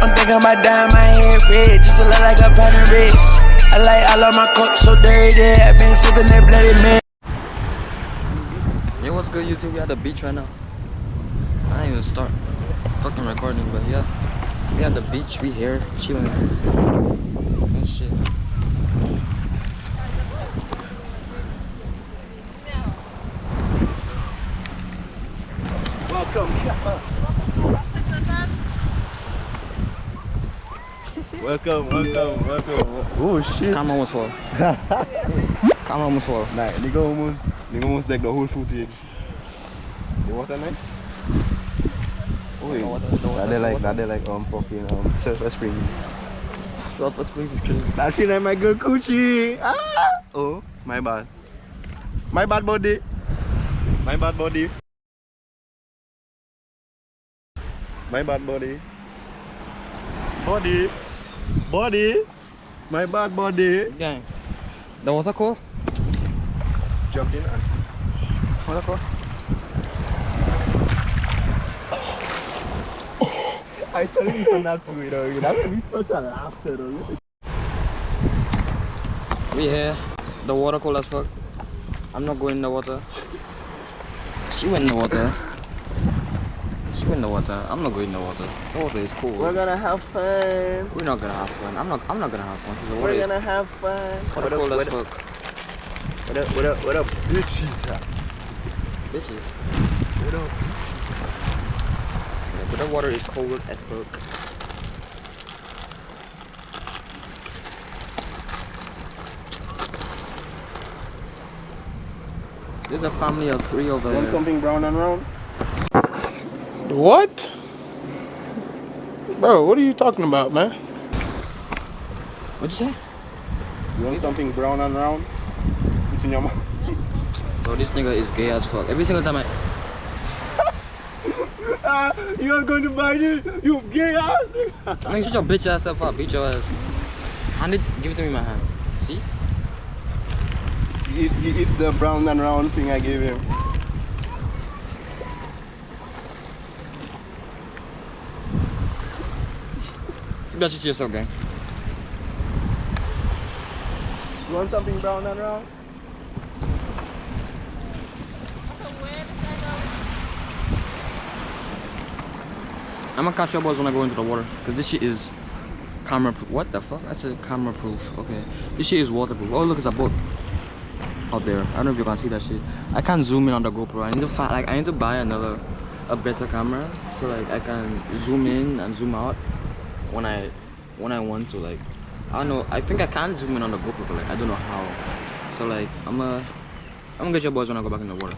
I'm thinking about dyeing my head red, just to look like a pattern red. I like all of my cups so dirty, I've been sipping that bloody man. Yo, what's good, YouTube? We at the beach right now. I didn't even start fucking recording, but yeah, we at the beach. We here chilling and shit. Welcome. Oh shit. Camera almost fall. Camera almost fall. Nah, nigga almost like the whole footage. The water nice? Oh, they like fucking Surfer Spring. Sulphur Springs is crazy. That feel like my girl coochie. Ah! Oh, my bad. My bad body. My bad body. My bad body. Body. My bad body. Gang. The water cold? Jump in and Water cold? I tell you not to, you know, you have to be such a laughter though. We here. The water cold as fuck. I'm not going in the water. She went in the water. I'm not going in the water. The water is cool. We're gonna have fun. We're not gonna have fun. I'm not gonna have fun. The water We're is gonna have fun. water cold as fuck. What up, bitches? Bitches. What up? Yeah, but the water is cold as fuck. There's a family of 3 over Want there. something brown and round? What? Bro, what are you talking about, man? What'd you say? You want something brown and round? Put in your mouth. Bro, this nigga is gay as fuck. Every single time You are going to buy this? You gay ass! I shut your bitch ass up, I'll beat your ass. Hand it, give it to me in my hand. See? He eat the brown and round thing I gave him. You got you to yourself, gang. You want something brown and round? I'm gonna catch your boys when I go into the water. Cause this shit is camera proof. What the fuck? I said camera proof. Okay. This shit is waterproof. Oh look, it's a boat out there. I don't know if you can see that shit. I can't zoom in on the GoPro. I need to buy a better camera so like I can zoom in and zoom out when I want to. Like I don't know. I think I can zoom in on the GoPro, but like I don't know how. So like I'm gonna get your boys when I go back in the water.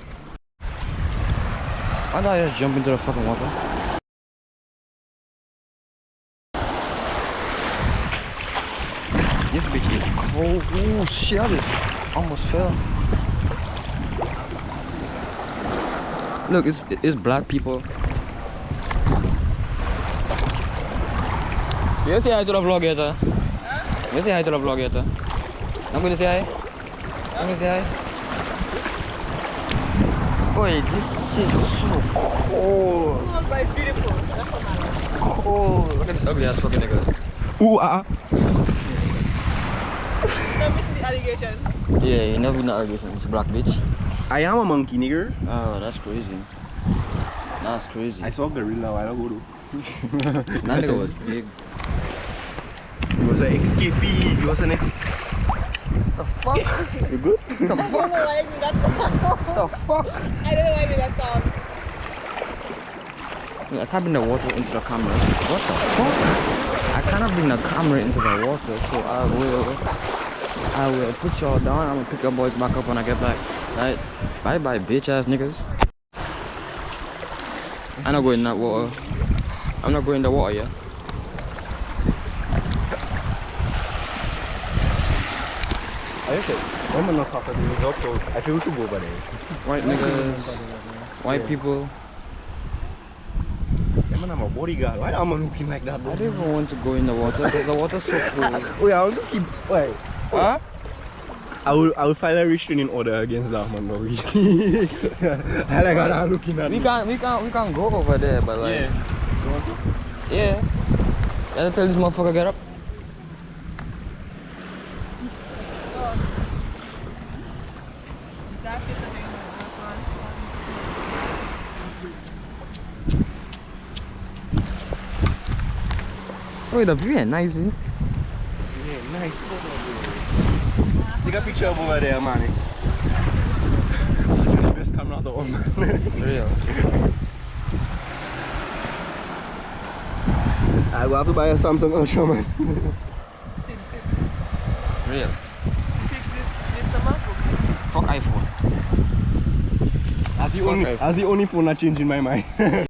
Why don't I just jump into the fucking water? This bitch is cold. Oh shit, I just almost fell. Look, it's black people. You say hi to the vlog yet? You say hi to the vlog yet? I'm going to say hi. I'm going to say hi. Boy, this shit is so cold. Oh, beautiful. That's what I like. It's cold. Look at this ugly ass fucking nigga. Ooh, Don't miss the allegations. Yeah, you never know allegations. It's black bitch. I am a monkey, nigger. Oh, that's crazy. That's crazy. I saw a gorilla a while ago though. That nigga was big. He was an escapee. He was an The fuck? You good? The I don't fuck? know why I made that sound. The fuck? I don't know why I made that sound. I can't bring the water into the camera. What the fuck? I cannot bring the camera into the water, so I will put y'all down. I'm gonna pick your boys back up when I get back. Right? Bye bye, bitch ass niggas. I'm not going in that water. I'm not going in the water, yeah? I said, I'm not talking to you, so I feel to go over there. White niggas, white people. I'm a bodyguard. Why am I looking like that? I don't even want to go in the water because the water's so cold. Wait, I want to keep. Wait. Huh? I will file a restraining order against that man. Bro. I like how I'm looking at. We can go over there, but like, yeah, I tell this motherfucker get up. That is something. Oh, the view is nice, eh? Yeah, nice. Take a picture of over there, man. Best camera to on, man. Real. I will have to buy a Samsung Ultra, man. Real. This the MacBook. Fuck iPhone. That's the only phone that changed in my mind.